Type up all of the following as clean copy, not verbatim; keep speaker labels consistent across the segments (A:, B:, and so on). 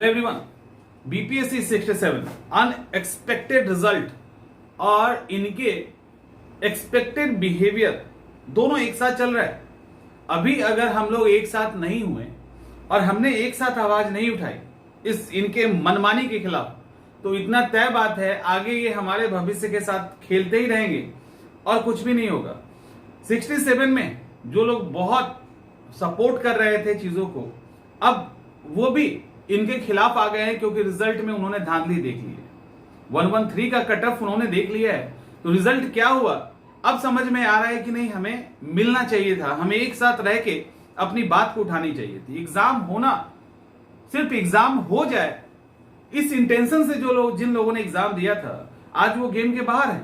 A: Everyone, BPSC 67 unexpected result और इनके expected behaviour दोनों एक साथ चल रहा है। अभी अगर हम लोग एक साथ नहीं हुए और हमने एक साथ आवाज नहीं उठाई इस इनके मनमानी के खिलाफ, तो इतना तय बात है आगे ये हमारे भविष्य के साथ खेलते ही रहेंगे और कुछ भी नहीं होगा। 67 में जो लोग बहुत सपोर्ट कर रहे थे चीजों को, अब वो भी इनके खिलाफ आ गए हैं क्योंकि रिजल्ट में उन्होंने धांधली देख ली है। 113 का कट ऑफ उन्होंने देख लिया है, तो रिजल्ट क्या हुआ अब समझ में आ रहा है कि नहीं, हमें मिलना चाहिए था, हमें एक साथ रह के अपनी बात को उठानी चाहिए थी। एग्जाम होना, सिर्फ एग्जाम हो जाए इस इंटेंशन से जिन लोगों ने एग्जाम दिया था, आज वो गेम के बाहर है।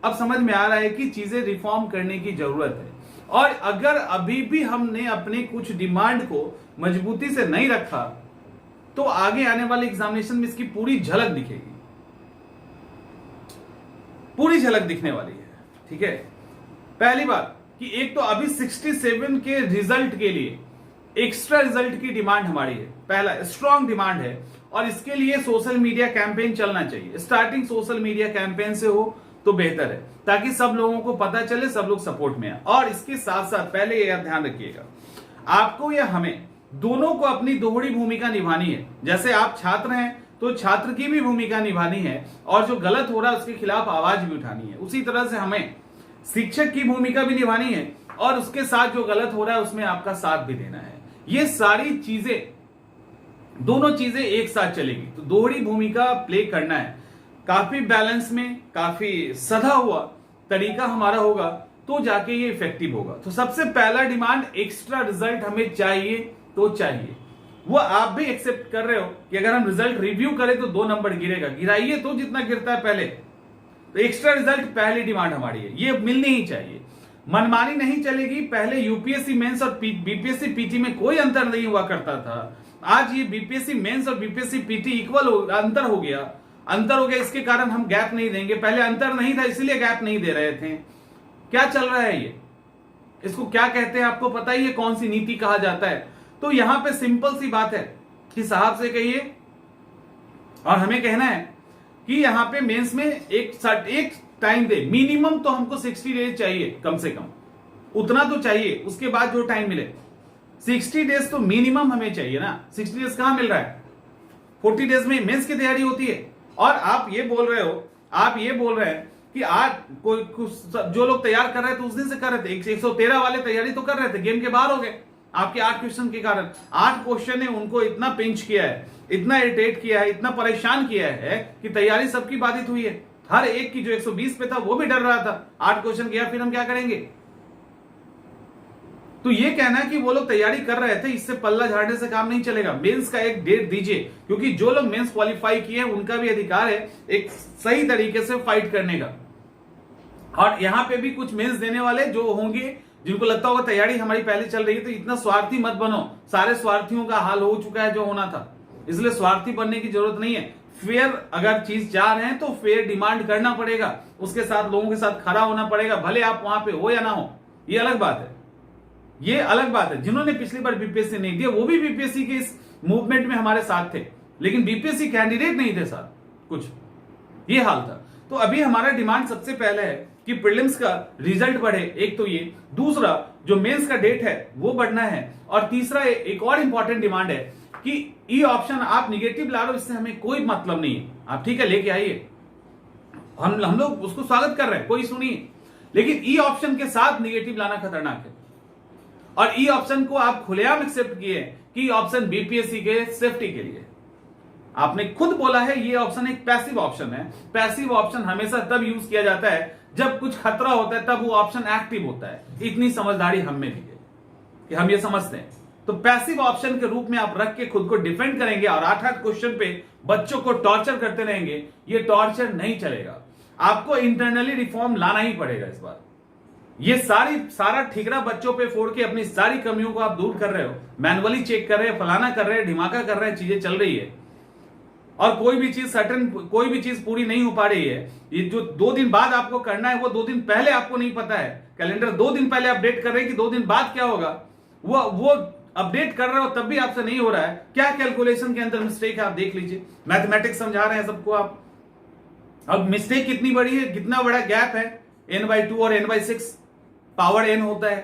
A: अब समझ में आ रहा है कि चीजें रिफॉर्म करने की जरूरत है, और अगर अभी भी हमने अपने कुछ डिमांड को मजबूती से नहीं रखा तो आगे आने वाले एग्जामिनेशन में इसकी पूरी झलक दिखेगी, पूरी झलक दिखने वाली है। ठीक है, पहली बात कि एक तो अभी 67 के रिजल्ट के लिए एक्स्ट्रा रिजल्ट की डिमांड हमारी है, पहला स्ट्रॉन्ग डिमांड है, और इसके लिए सोशल मीडिया कैंपेन चलना चाहिए। स्टार्टिंग सोशल मीडिया कैंपेन से हो तो बेहतर है, ताकि सब लोगों को पता चले, सब लोग सपोर्ट में आए। और इसके साथ साथ पहले यह ध्यान रखिएगा, आपको या हमें दोनों को अपनी दोहरी भूमिका निभानी है। जैसे आप छात्र हैं तो छात्र की भी भूमिका निभानी है, और जो गलत हो रहा है उसके खिलाफ आवाज भी उठानी है। उसी तरह से हमें शिक्षक की भूमिका भी निभानी है, और उसके साथ जो गलत हो रहा है उसमें आपका साथ भी देना है। ये सारी चीजें, दोनों चीजें एक साथ चलेगी, तो दोहरी भूमिका प्ले करना है। काफी बैलेंस में, काफी सधा हुआ तरीका हमारा होगा तो जाके ये इफेक्टिव होगा। तो सबसे पहला डिमांड, एक्स्ट्रा रिजल्ट हमें चाहिए तो चाहिए। वो आप भी एक्सेप्ट कर रहे हो कि अगर हम रिजल्ट रिव्यू करें तो 2 नंबर गिरेगा, गिराइए तो जितना गिरता है पहले। तो एक्स्ट्रा रिजल्ट पहली डिमांड हमारी है, ये मिलनी ही चाहिए। मनमानी नहीं चलेगी। पहले यूपीएससी मेंस और बीपीएससी पीटी में कोई अंतर नहीं हुआ करता था, आज ये बीपीएससी मेंस और बीपीएससी पीटी इक्वल अंतर हो गया। इसके कारण हम गैप नहीं देंगे। पहले अंतर नहीं था इसलिए गैप नहीं दे रहे थे। क्या चल रहा है ये, इसको क्या कहते हैं आपको पता ही है, कौन सी नीति कहा जाता है? तो यहां पे सिंपल सी बात है कि साहब से कहिए और हमें कहना है कि यहां पे मेंस में एक टाइम दे, मिनिमम तो हमको 60 डेज चाहिए, कम से कम उतना तो चाहिए। उसके बाद जो टाइम मिले 60 डेज तो मिनिमम हमें चाहिए ना। 60 डेज कहां मिल रहा है? 40 डेज में मेंस की तैयारी होती है। और आप ये बोल रहे हैं कि आज कोई जो लोग तैयार कर रहे थे उस दिन से कर रहे थे, 113 वाले तैयारी तो कर रहे थे, गेम के बाहर हो गए आपके 8 क्वेश्चन के कारण। 8 क्वेश्चन ने उनको इतना पिंच किया है, इतना इरिटेट किया है, इतना परेशान किया है कि तैयारी सबकी बाधित हुई है। हर एक की जो 120 पे था वो भी डर रहा था, 8 क्वेश्चन गया, फिर हम क्या करेंगे? तो ये कहना कि वो लोग तैयारी कर रहे थे, इससे पल्ला झाड़ने से काम नहीं चलेगा। मेंस का एक डेट दीजिए, क्योंकि जो लोग मेंस क्वालिफाई किए हैं उनका भी अधिकार है एक सही तरीके से फाइट करने का। और यहां पे भी कुछ मेंस देने वाले जो होंगे, जिनको लगता होगा तैयारी हमारी पहले चल रही है, तो इतना स्वार्थी मत बनो। सारे स्वार्थियों का हाल हो चुका है जो होना था, इसलिए स्वार्थी बनने की जरूरत नहीं है। फेयर अगर चीज चाह रहे हैं तो फेयर डिमांड करना पड़ेगा, उसके साथ लोगों के साथ खड़ा होना पड़ेगा, भले आप वहां पे हो या ना हो, ये अलग बात है। ये अलग बात है। जिन्होंने पिछली बार बीपीएससी नहीं दिया वो भी बीपीएससी के इस मूवमेंट में हमारे साथ थे, लेकिन बीपीएससी कैंडिडेट नहीं थे साथ, कुछ ये हाल था। तो अभी हमारा डिमांड सबसे पहले है कि प्रीलिम्स का रिजल्ट बढ़े, एक तो ये, दूसरा जो मेंस का डेट है वो बढ़ना है, और तीसरा एक और इंपॉर्टेंट डिमांड है कि ई ऑप्शन आप निगेटिव ला रहे हो, इससे हमें कोई मतलब नहीं है। आप ठीक है लेके आइए, हम लोग उसको स्वागत कर रहे हैं, कोई सुनिए, लेकिन ई ऑप्शन के साथ निगेटिव लाना खतरनाक है। और ई ऑप्शन को आप खुलेआम एक्सेप्ट किए कि ऑप्शन बीपीएससी के सेफ्टी के लिए। आपने खुद बोला है ये ऑप्शन एक पैसिव ऑप्शन है। पैसिव ऑप्शन हमेशा तब यूज किया जाता है जब कुछ खतरा होता है, तब वो ऑप्शन एक्टिव होता है। इतनी समझदारी हम में भी है कि हम ये समझते हैं। तो पैसिव ऑप्शन के रूप में आप रख के खुद को डिफेंड करेंगे और 8-8 क्वेश्चन पे बच्चों को टॉर्चर करते रहेंगे, ये टॉर्चर नहीं चलेगा। आपको इंटरनली रिफॉर्म लाना ही पड़ेगा इस बार। ये सारा ठिकरा बच्चों पे फोड़ के अपनी सारी कमियों को आप दूर कर रहे हो, मैनुअली चेक कर रहे हैं, फलाना कर रहे हैं, ढिमाका कर रहे हैं, चीजें चल रही है, और कोई भी चीज पूरी नहीं हो पा रही है। ये जो 2 दिन बाद आपको करना है वो 2 दिन पहले आपको नहीं पता है। कैलेंडर 2 दिन पहले अपडेट कर रहे हैं कि 2 दिन बाद क्या होगा, वो अपडेट कर रहे हो तब भी आपसे नहीं हो रहा है, क्या कैलकुलेशन के अंदर मिस्टेक है आप देख लीजिए। मैथमेटिक्स समझा रहे हैं सबको आप, अब मिस्टेक कितनी बड़ी है, कितना बड़ा गैप है, n/2 और n/6 पावर n होता है।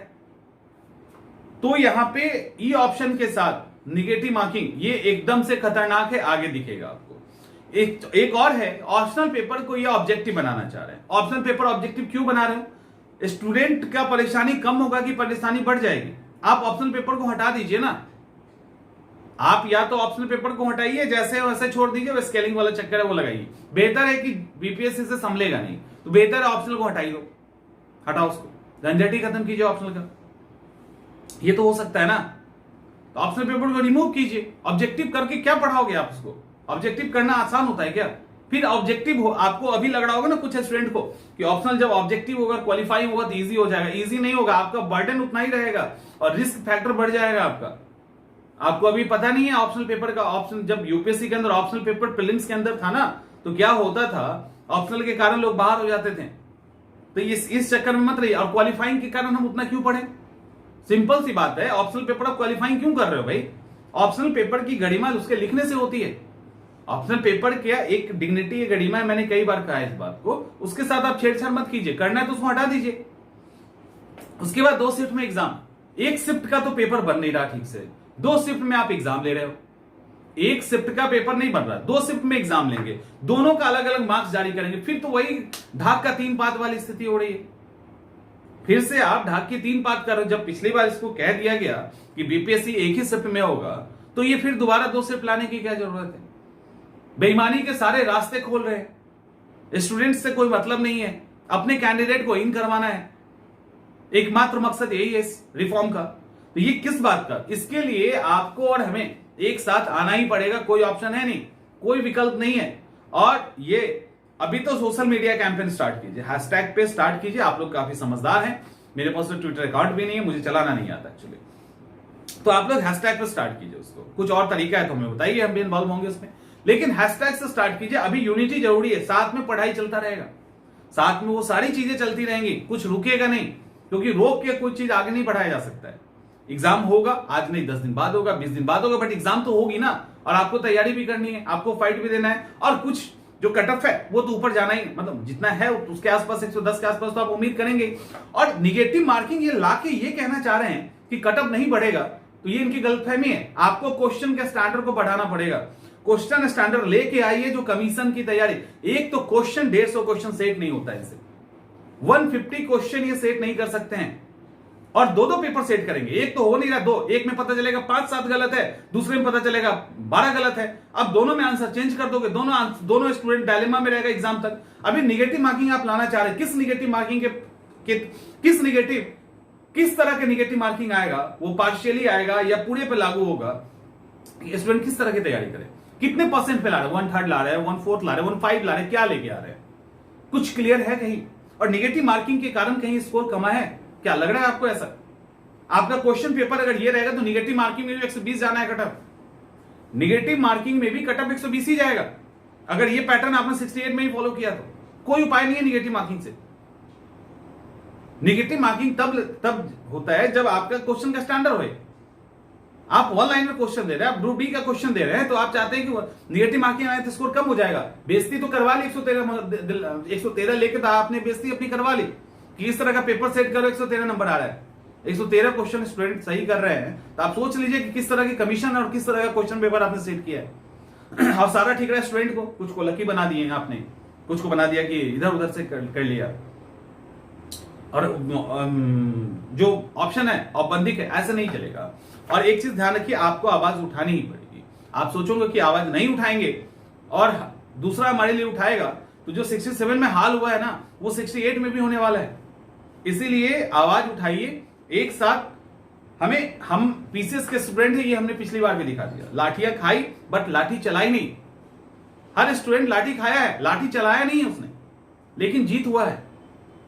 A: तो यहां पे ई ऑप्शन के साथ निगेटिव मार्किंग ये एकदम से खतरनाक है, आगे दिखेगा आपको। एक और है, ऑप्शनल पेपर को ये ऑब्जेक्टिव बनाना चाह रहे हैं। ऑप्शनल पेपर ऑब्जेक्टिव क्यों बना रहे हो? स्टूडेंट का परेशानी कम होगा कि परेशानी बढ़ जाएगी? आप ऑप्शनल पेपर को हटा दीजिए ना। आप या तो ऑप्शनल पेपर को हटाइए, जैसे वैसे छोड़ दीजिए, वो स्केलिंग वाला चक्कर है वो लगाइए। बेहतर है कि बीपीएससी से संभलेगा नहीं, तो बेहतर है ऑप्शनल को हटाई दो, हटाओ उसको, झंझट ही खत्म कीजिए ऑप्शनल का। ये तो हो सकता है ना, तो ऑप्शनल पेपर को रिमूव कीजिए। ऑब्जेक्टिव करके क्या पढ़ाओगे आप उसको? ऑब्जेक्टिव करना आसान होता है क्या? फिर ऑब्जेक्टिव हो, आपको अभी लग रहा होगा ना कुछ स्टूडेंट को कि ऑप्शनल जब ऑब्जेक्टिव होगा, क्वालिफाइंग होगा तो इजी हो जाएगा। इजी नहीं होगा, आपका बर्डन उतना ही रहेगा और रिस्क फैक्टर बढ़ जाएगा आपका। आपको अभी पता नहीं है ऑप्शनल पेपर का। ऑप्शन जब यूपीएससी के अंदर ऑप्शनल पेपर प्रीलिम्स के अंदर था ना, तो क्या होता था, ऑप्शनल के कारण लोग बाहर हो जाते थे। तो इस चक्कर में मत रहिए। और क्वालिफाइंग के कारण हम उतना क्यों पढ़े? सिंपल सी बात है, ऑप्शनल पेपर आप क्वालिफाइंग क्यों कर रहे हो भाई? ऑप्शनल पेपर की गरिमा उसके लिखने से होती है। ऑप्शनल पेपर क्या एक डिग्निटी है, गरिमा है, मैंने कई बार कहा है इस बात को। उसके साथ आप छेड़छाड़ मत कीजिए, करना है तो उसको हटा दीजिए। उसके बाद 2 शिफ्ट में एग्जाम, एक शिफ्ट का तो पेपर बन नहीं रहा ठीक से, 2 शिफ्ट में आप एग्जाम ले रहे हो। एक शिफ्ट का पेपर नहीं बन रहा, 2 शिफ्ट में एग्जाम लेंगे, दोनों का अलग अलग मार्क्स जारी करेंगे। फिर तो वही ढाक का 3 पात वाली स्थिति हो रही है। फिर से आप ढाक की 3 पात कर रहे हो। जब पिछली बार इसको कह दिया गया कि बीपीएससी एक ही शिफ्ट में होगा, तो ये फिर दोबारा 2 शिफ्ट लाने की क्या जरूरत है? बेईमानी के सारे रास्ते खोल रहे हैं। स्टूडेंट्स से कोई मतलब नहीं है, अपने कैंडिडेट को इन करवाना है, एकमात्र मकसद यही है इस रिफॉर्म का। तो ये किस बात का? इसके लिए आपको और हमें एक साथ आना ही पड़ेगा, कोई ऑप्शन है नहीं, कोई विकल्प नहीं है। और ये अभी तो सोशल मीडिया कैंपेन स्टार्ट कीजिए, हैशटैग पे स्टार्ट कीजिए। आप लोग काफी समझदार हैं, मेरे पास तो ट्विटर अकाउंट भी नहीं है, मुझे चलाना नहीं आता एक्चुअली। तो आप लोग हैशटैग पे स्टार्ट कीजिए उसको। कुछ और तरीका है तो हमें बताइए, हम भी इन्वॉल्व होंगे उसमें, लेकिन हैशटैग से स्टार्ट कीजिए। अभी यूनिटी जरूरी है, साथ में पढ़ाई चलता रहेगा, साथ में वो सारी चीजें चलती रहेंगी, कुछ रुकेगा नहीं, क्योंकि रोक के कोई चीज आगे नहीं बढ़ाया जा सकता है। एग्जाम होगा, आज नहीं 10 दिन बाद होगा, 20 दिन बाद होगा, बट एग्जाम तो होगी ना। और आपको तैयारी भी करनी है, आपको फाइट भी देना है, और कुछ जो कट ऑफ है वो तो ऊपर जाना ही, मतलब जितना है उसके आसपास 110 के आसपास तो आप उम्मीद करेंगे। और निगेटिव मार्किंग ये लाके ये कहना चाह रहे हैं कि कट ऑफ नहीं बढ़ेगा, तो ये इनकी गलतफहमी है। आपको क्वेश्चन के स्टैंडर्ड को बढ़ाना पड़ेगा। क्वेश्चन स्टैंडर्ड लेके आइए, जो कमीशन की तैयारी, एक तो क्वेश्चन 150 क्वेश्चन सेट नहीं होता है इनसे, 150 क्वेश्चन ये सेट नहीं कर सकते हैं। और 2 पेपर सेट करेंगे, एक तो हो नहीं रहा, 2, एक में पता चलेगा 5-7 गलत है, दूसरे में पता चलेगा 12 गलत है। अब दोनों में आंसर चेंज कर दोगे, दोनों स्टूडेंट डायलेमा में रहेगा एग्जाम तक। अभी निगेटिव मार्किंग आप लाना चाह रहे हैं, किस निगेटिव मार्किंग किस तरह के निगेटिव मार्किंग आएगा? वो पार्शियली आएगा या पूरे पे लागू होगा? स्टूडेंट किस तरह की तैयारी करे, कितने परसेंट पे ला रहे हैं? 1/3 ला रहे हैं, 1/4 ला रहे हैं, 1/5 ला रहे हैं, क्या लेके आ रहे हैं? कुछ क्लियर है कहीं? और निगेटिव मार्किंग के कारण कहीं स्कोर कमा है क्या? लग रहा है आपको ऐसा? आपका क्वेश्चन पेपर अगर ये रहेगा तो निगेटिव मार्किंग में भी 120 जाना है कटअप, निगेटिव मार्किंग में भी कटअप 120 ही जाएगा। अगर ये पैटर्न आपने 68 में ही फॉलो किया तो कोई उपाय नहीं है निगेटिव मार्किंग से। निगेटिव मार्किंग तब होता है जब आपका क्वेश्चन का स्टैंडर्ड होए। आप 1 लाइन में क्वेश्चन दे रहे हैं, आप ग्रुप डी का क्वेश्चन दे रहे हैं, तो आप चाहते हैं कि निगेटिव मार्किंग आए तो स्कोर कम हो जाएगा। बेइज्जती तो करवा ली, 113 लेके तो आपने बेइज्जती अपनी करवा ली कि इस तरह का पेपर सेट करो, 113 नंबर आ रहा है, 113 क्वेश्चन स्टूडेंट सही कर रहे हैं, तो आप सोच लीजिए कि किस तरह की कमीशन और किस तरह का क्वेश्चन पेपर आपने सेट किया है। और सारा ठीक रहा स्टूडेंट को, कुछ को लकी बना दिए आपने, कुछ को बना दिया कि इधर उधर से कर लिया। और जो ऑप्शन है औपबंधिक है, ऐसे नहीं चलेगा। और एक चीज ध्यान रखिए, आपको आवाज उठानी ही पड़ेगी। आप सोचोगे कि आवाज नहीं उठाएंगे और दूसरा हमारे लिए उठाएगा, तो जो 67 में हाल हुआ है ना, वो 68 में भी होने वाला है। इसीलिए आवाज उठाइए एक साथ। हम पीसीएस के स्टूडेंट हैं, ये हमने पिछली बार भी दिखा दिया। लाठियां खाई बट लाठी चलाई नहीं। हर स्टूडेंट लाठी खाया है, लाठी चलाया नहीं है उसने, लेकिन जीत हुआ है।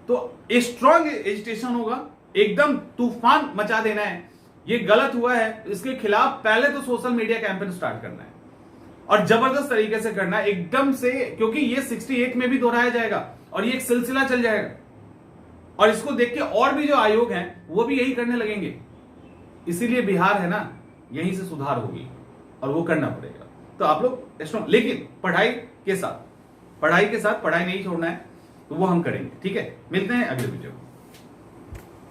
A: तो स्ट्रॉन्ग एजिटेशन होगा, एकदम तूफान मचा देना है। ये गलत हुआ है, इसके खिलाफ पहले तो सोशल मीडिया कैंपेन स्टार्ट करना है और जबरदस्त तरीके से करना है, एकदम से, क्योंकि ये 68 में भी दोहराया जाएगा और ये एक सिलसिला चल जाएगा। और इसको देख के और भी जो आयोग हैं वो भी यही करने लगेंगे। इसीलिए बिहार है ना, यहीं से सुधार होगी और वो करना पड़ेगा। तो आप लोग स्ट्रॉन्ग, लेकिन पढ़ाई के साथ, पढ़ाई नहीं छोड़ना है, तो वो हम करेंगे। ठीक है, मिलते हैं अगले वीडियो में।